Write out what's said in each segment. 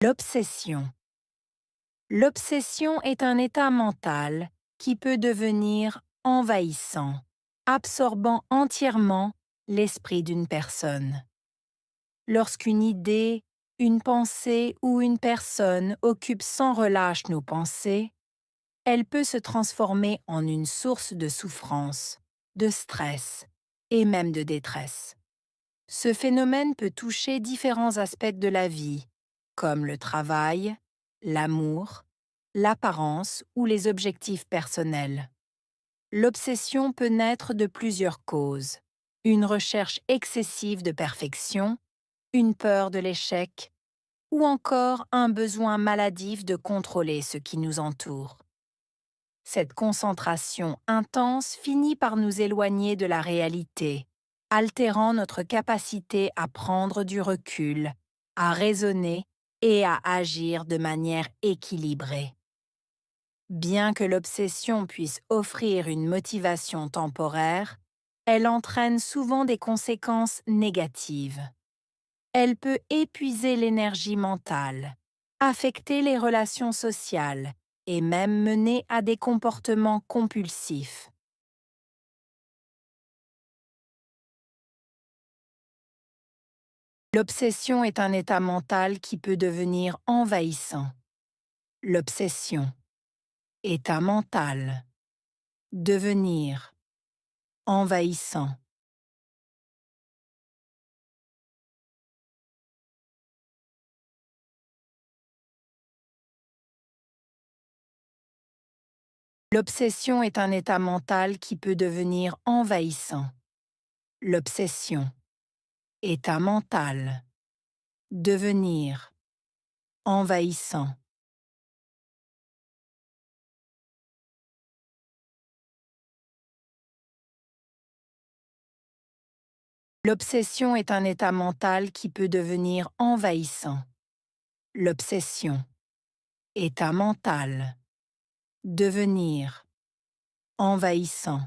L'obsession. L'obsession est un état mental qui peut devenir envahissant, absorbant entièrement l'esprit d'une personne. Lorsqu'une idée, une pensée ou une personne occupe sans relâche nos pensées, elle peut se transformer en une source de souffrance, de stress et même de détresse. Ce phénomène peut toucher différents aspects de la vie, comme le travail, l'amour, l'apparence ou les objectifs personnels. L'obsession peut naître de plusieurs causes. Une recherche excessive de perfection, une peur de l'échec, ou encore un besoin maladif de contrôler ce qui nous entoure. Cette concentration intense finit par nous éloigner de la réalité, altérant notre capacité à prendre du recul, à raisonner et à agir de manière équilibrée. Bien que l'obsession puisse offrir une motivation temporaire, elle entraîne souvent des conséquences négatives. Elle peut épuiser l'énergie mentale, affecter les relations sociales et même mener à des comportements compulsifs. L'obsession est un état mental qui peut devenir envahissant. L'obsession, état mental, devenir, envahissant. L'obsession est un état mental qui peut devenir envahissant. L'obsession, état mental, devenir, envahissant. L'obsession est un état mental qui peut devenir envahissant. L'obsession, état mental, devenir, envahissant.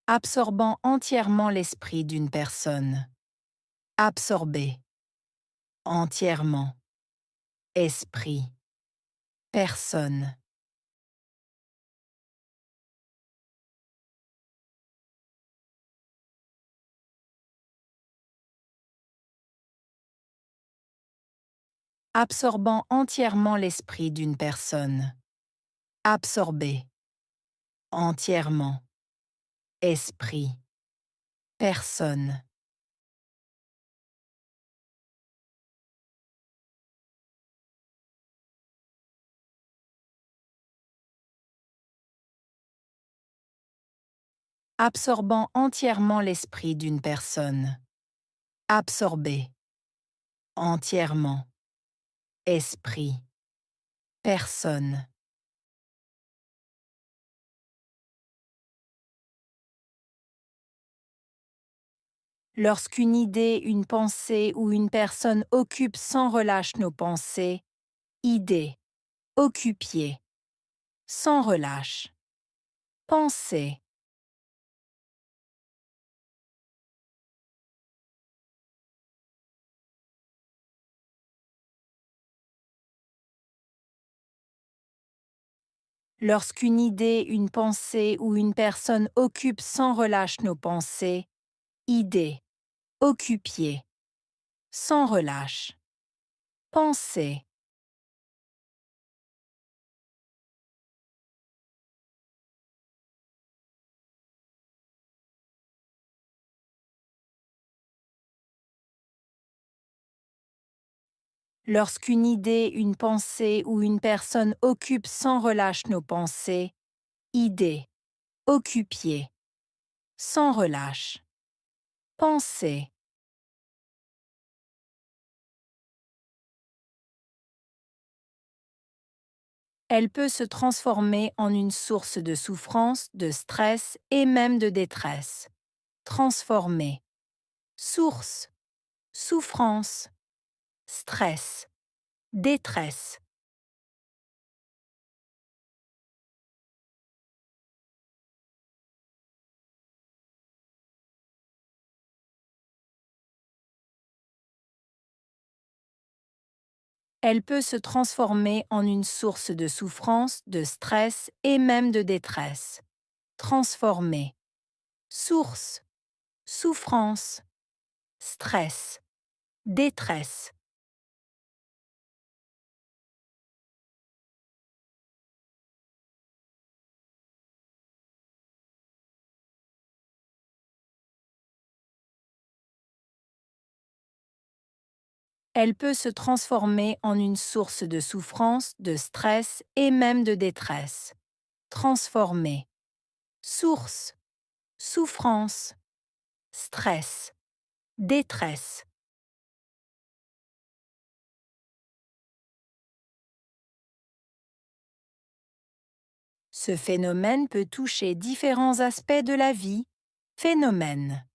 Absorbant entièrement l'esprit d'une personne. Absorber, entièrement, esprit, personne. Absorbant entièrement l'esprit d'une personne. Absorber, entièrement, esprit, personne. Absorbant entièrement l'esprit d'une personne. Absorber, entièrement, esprit, personne. Lorsqu'une idée, une pensée ou une personne occupe sans relâche nos pensées, idée, occupier, sans relâche, penser. Lorsqu'une idée, une pensée ou une personne occupe sans relâche nos pensées, idée, occupier, sans relâche, penser. Lorsqu'une idée, une pensée ou une personne occupe sans relâche nos pensées, idée, occupier, sans relâche, penser. Elle peut se transformer en une source de souffrance, de stress et même de détresse. Transformer. Source, souffrance, stress, détresse. Elle peut se transformer en une source de souffrance, de stress et même de détresse. Transformer. Source, souffrance, stress, détresse. Elle peut se transformer en une source de souffrance, de stress et même de détresse. Transformer. Source, souffrance, stress, détresse. Ce phénomène peut toucher différents aspects de la vie. Phénomène.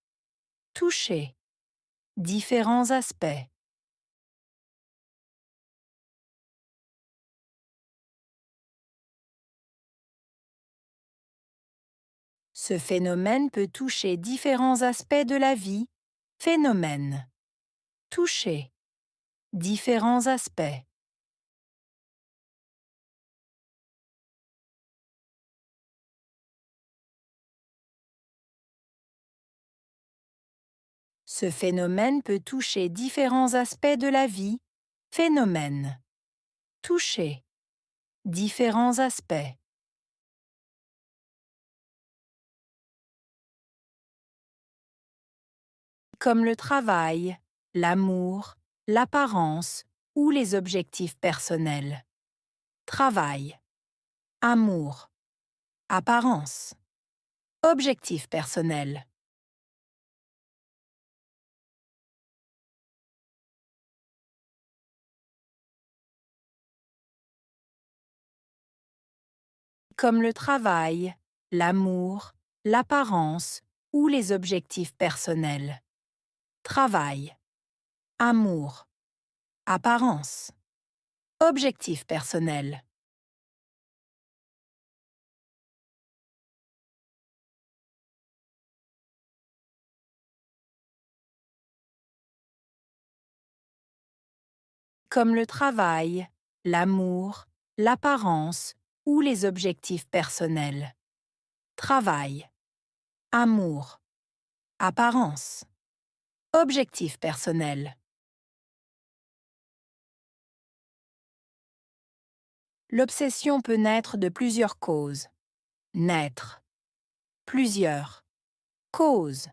Toucher. Différents aspects. Ce phénomène peut toucher différents aspects de la vie. Phénomène. Toucher. Différents aspects. Ce phénomène peut toucher différents aspects de la vie. Phénomène. Toucher. Différents aspects. Comme le travail, l'amour, l'apparence ou les objectifs personnels. Travail. Amour. Apparence. Objectifs personnels. Comme le travail, l'amour, l'apparence ou les objectifs personnels. Travail. Amour. Apparence. Objectifs personnels. Comme le travail, l'amour, l'apparence ou les objectifs personnels. Travail. Amour. Apparence. Objectifs personnels. L'obsession peut naître de plusieurs causes. Naître. Plusieurs. Causes.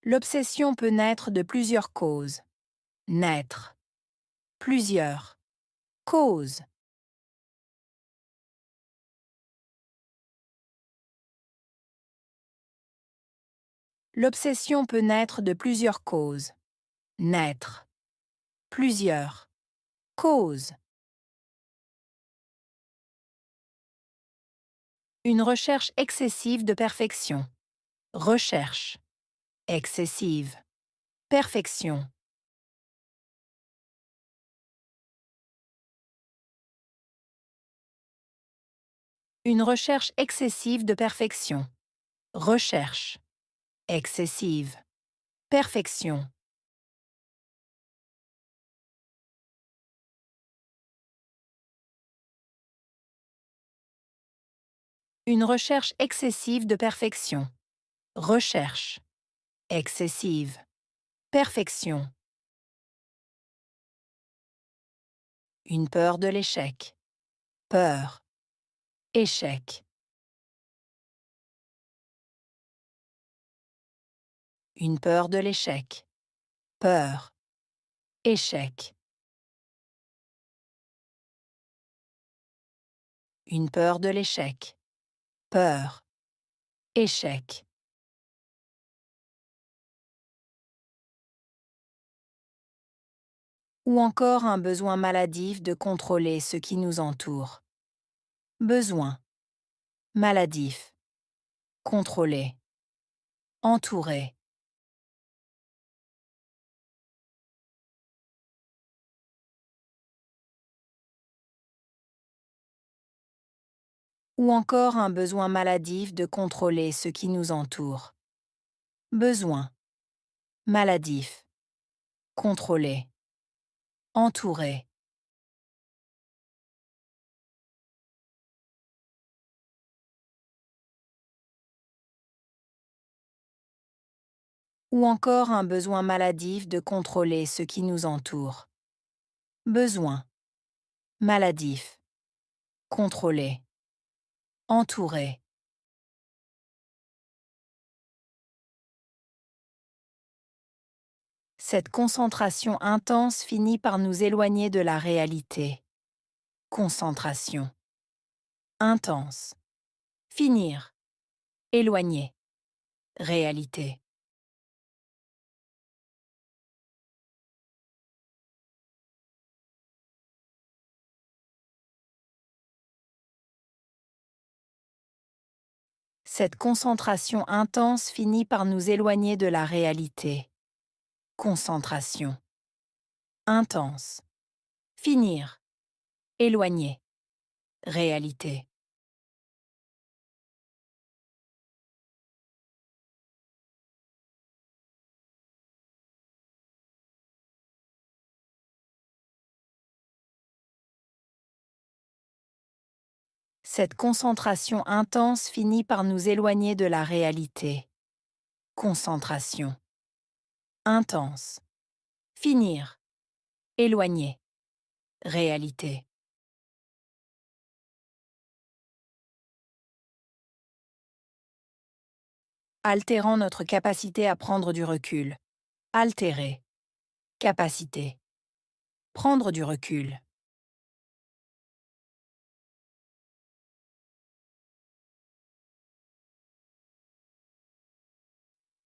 L'obsession peut naître de plusieurs causes. Naître. Plusieurs. Causes. L'obsession peut naître de plusieurs causes. Naître. Plusieurs. Causes. Une recherche excessive de perfection. Recherche. Excessive. Perfection. Une recherche excessive de perfection. Recherche. Excessive. Perfection. Une recherche excessive de perfection. Recherche. Excessive. Perfection. Une peur de l'échec. Peur. Échec. Une peur de l'échec. Peur. Échec. Une peur de l'échec. Peur. Échec. Ou encore un besoin maladif de contrôler ce qui nous entoure. Besoin. Maladif. Contrôler. Entourer. Ou encore un besoin maladif de contrôler ce qui nous entoure. besoin, maladif, contrôler, entourer. Ou encore un besoin maladif de contrôler ce qui nous entoure. Besoin, maladif, contrôler, entourer. Cette concentration intense finit par nous éloigner de la réalité. Concentration. Intense. Finir. Éloigner. Réalité. Cette concentration intense finit par nous éloigner de la réalité. Concentration. Intense. Finir. Éloigner. Réalité. Cette concentration intense finit par nous éloigner de la réalité. Concentration. Intense. Finir. Éloigner. Réalité. Altérant notre capacité à prendre du recul. Altérer. Capacité. Prendre du recul.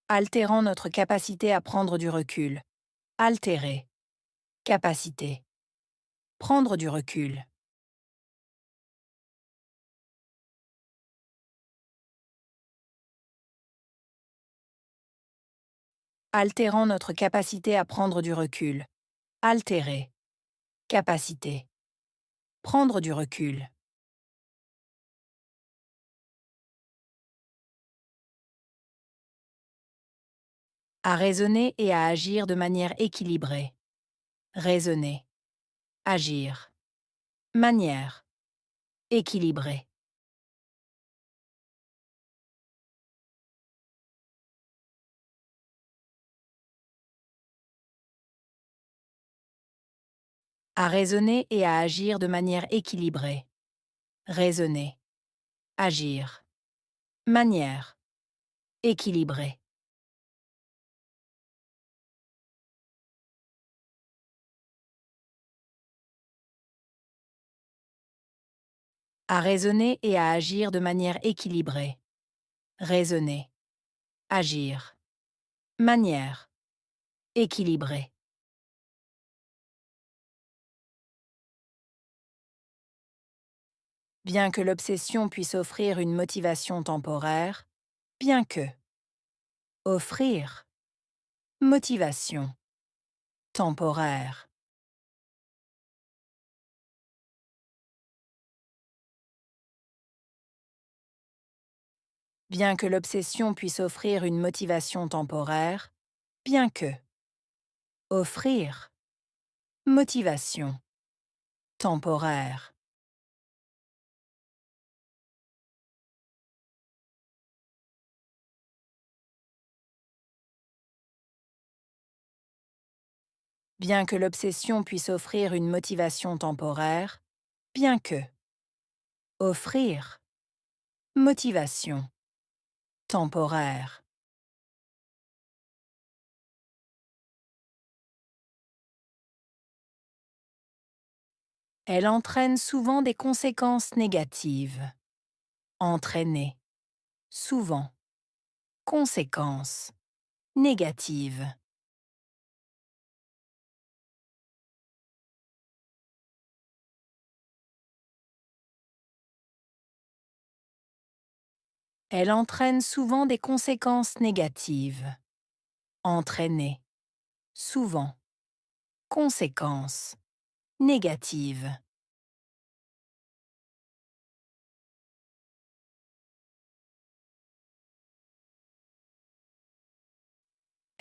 Altérant notre capacité à prendre du recul. Altérer. Capacité. Prendre du recul. Altérant notre capacité à prendre du recul. Altérer. Capacité. Prendre du recul. À raisonner et à agir de manière équilibrée. Raisonner. Agir. Manière. Équilibrée. À raisonner et à agir de manière équilibrée. Raisonner. Agir. Manière. Équilibrée. À raisonner et à agir de manière équilibrée. Raisonner. Agir. Manière. Équilibrée. Bien que l'obsession puisse offrir une motivation temporaire, bien que. Offrir. Motivation. Temporaire. Bien que l'obsession puisse offrir une motivation temporaire, bien que. Offrir. Motivation. Temporaire. Bien que l'obsession puisse offrir une motivation temporaire, bien que. Offrir. Motivation. Temporaire. Elle entraîne souvent des conséquences négatives. Entraîner. Souvent. Conséquences. Négatives. Elle entraîne souvent des conséquences négatives. Entraîner. Souvent. Conséquences. Négatives.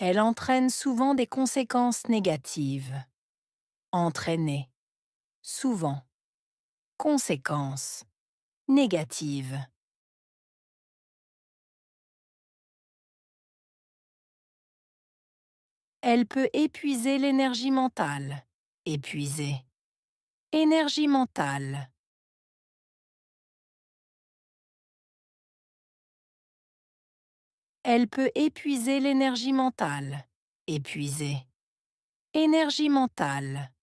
Elle entraîne souvent des conséquences négatives. Entraîner. Souvent. Conséquences. Négatives. Elle peut épuiser l'énergie mentale. Épuiser. Énergie mentale. Elle peut épuiser l'énergie mentale. Épuiser. Énergie mentale.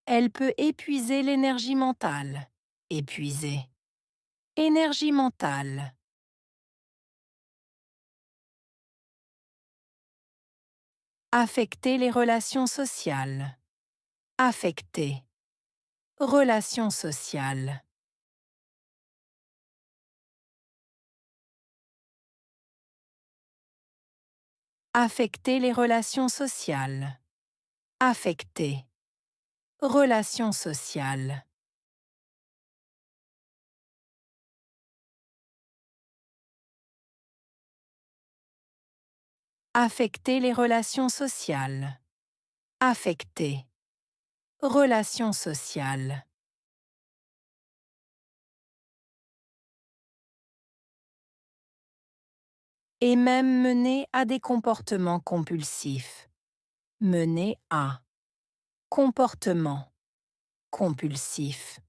Elle peut épuiser l'énergie mentale. Épuiser. Énergie mentale. Affecter les relations sociales. Affecter. Relations sociales. Affecter les relations sociales. Affecter. Relations sociales. Affecter les relations sociales. Affecter. Relations sociales. Et même mener à des comportements compulsifs. Mener à. Comportement. Compulsif.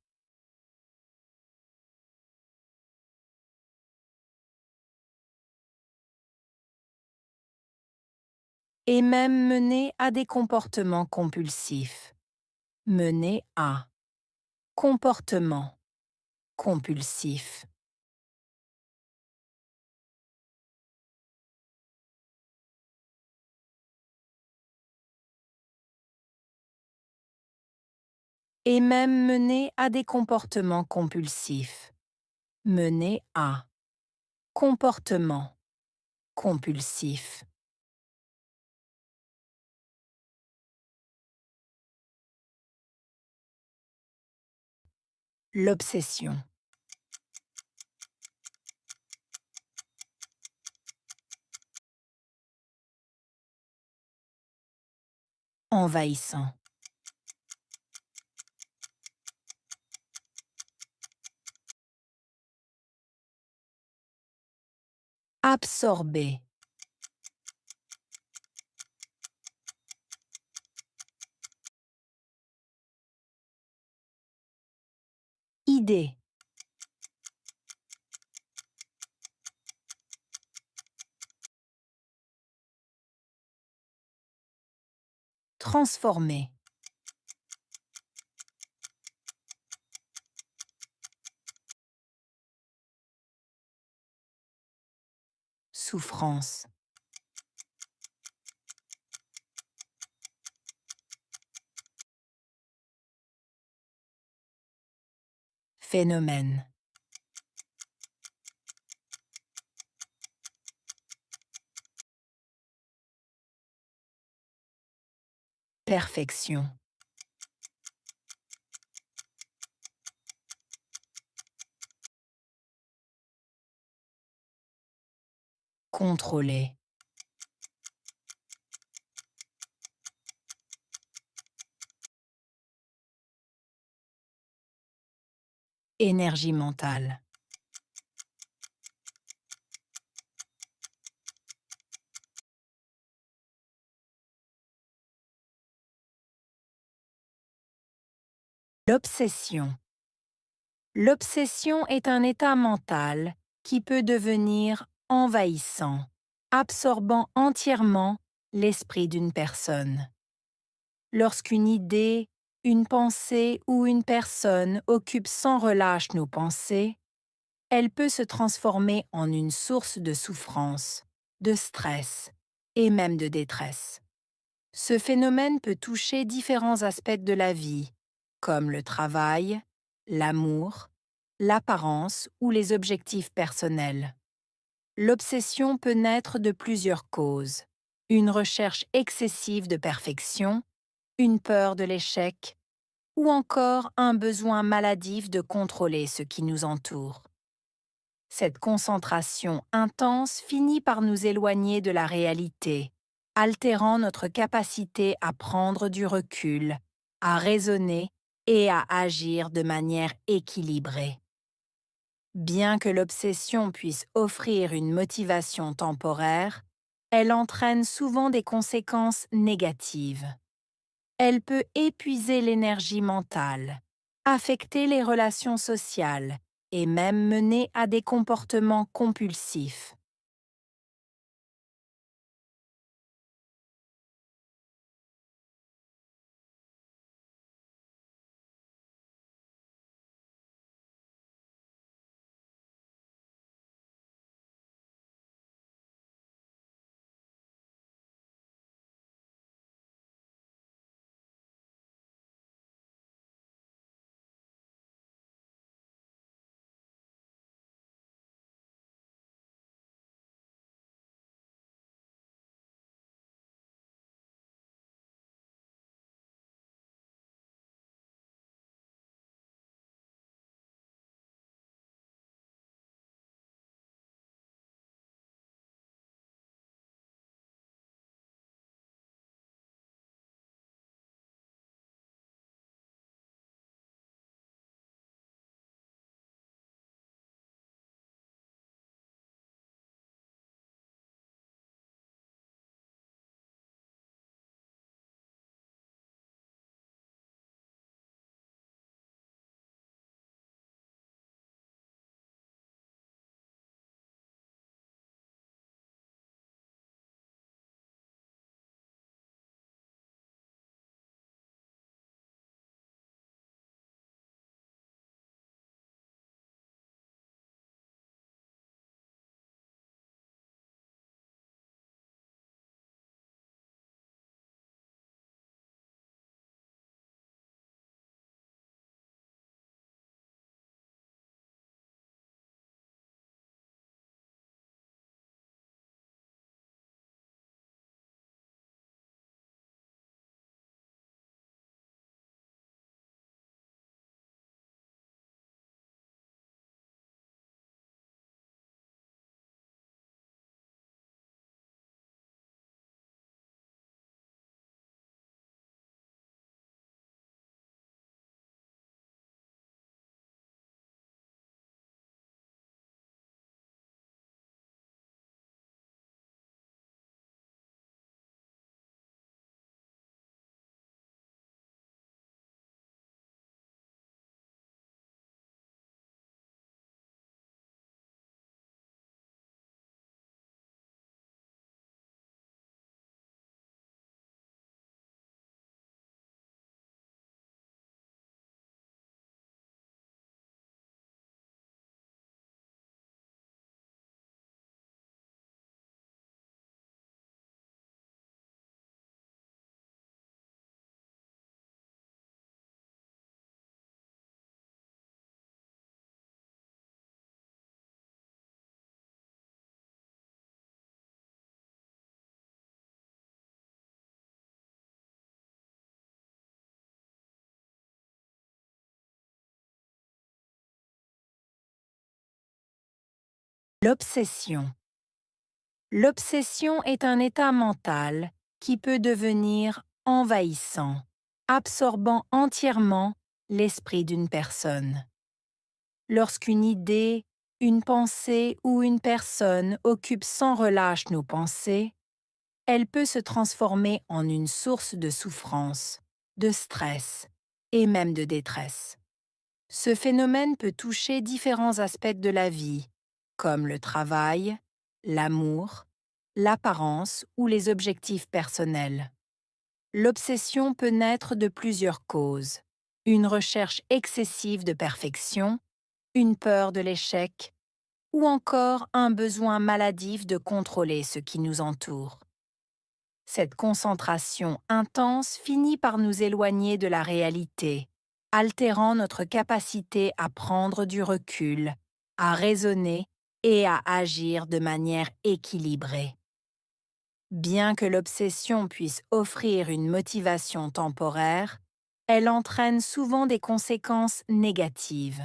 Et même mener à des comportements compulsifs. Mener à. Comportement. Compulsif. Et même mener à des comportements compulsifs. Mener à. Comportement. Compulsif. L'obsession. Envahissant. Absorber. Idée. Transformer. Souffrance. Phénomène. Perfection. Contrôler. Énergie mentale. L'obsession. L'obsession est un état mental qui peut devenir envahissant, absorbant entièrement l'esprit d'une personne. Lorsqu'une idée, une pensée ou une personne occupe sans relâche nos pensées, elle peut se transformer en une source de souffrance, de stress et même de détresse. Ce phénomène peut toucher différents aspects de la vie, comme le travail, l'amour, l'apparence ou les objectifs personnels. L'obsession peut naître de plusieurs causes. Une recherche excessive de perfection, une peur de l'échec, ou encore un besoin maladif de contrôler ce qui nous entoure. Cette concentration intense finit par nous éloigner de la réalité, altérant notre capacité à prendre du recul, à raisonner et à agir de manière équilibrée. Bien que l'obsession puisse offrir une motivation temporaire, elle entraîne souvent des conséquences négatives. Elle peut épuiser l'énergie mentale, affecter les relations sociales et même mener à des comportements compulsifs. L'obsession. L'obsession est un état mental qui peut devenir envahissant, absorbant entièrement l'esprit d'une personne. Lorsqu'une idée, une pensée ou une personne occupe sans relâche nos pensées, elle peut se transformer en une source de souffrance, de stress et même de détresse. Ce phénomène peut toucher différents aspects de la vie, comme le travail, l'amour, l'apparence ou les objectifs personnels. L'obsession peut naître de plusieurs causes. Une recherche excessive de perfection, une peur de l'échec, ou encore un besoin maladif de contrôler ce qui nous entoure. Cette concentration intense finit par nous éloigner de la réalité, altérant notre capacité à prendre du recul, à raisonner et à agir de manière équilibrée. Bien que l'obsession puisse offrir une motivation temporaire, Elle entraîne souvent des conséquences négatives.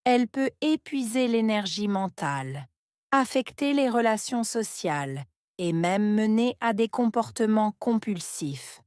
Elle peut épuiser l'énergie mentale, affecter les relations sociales et même mener à des comportements compulsifs.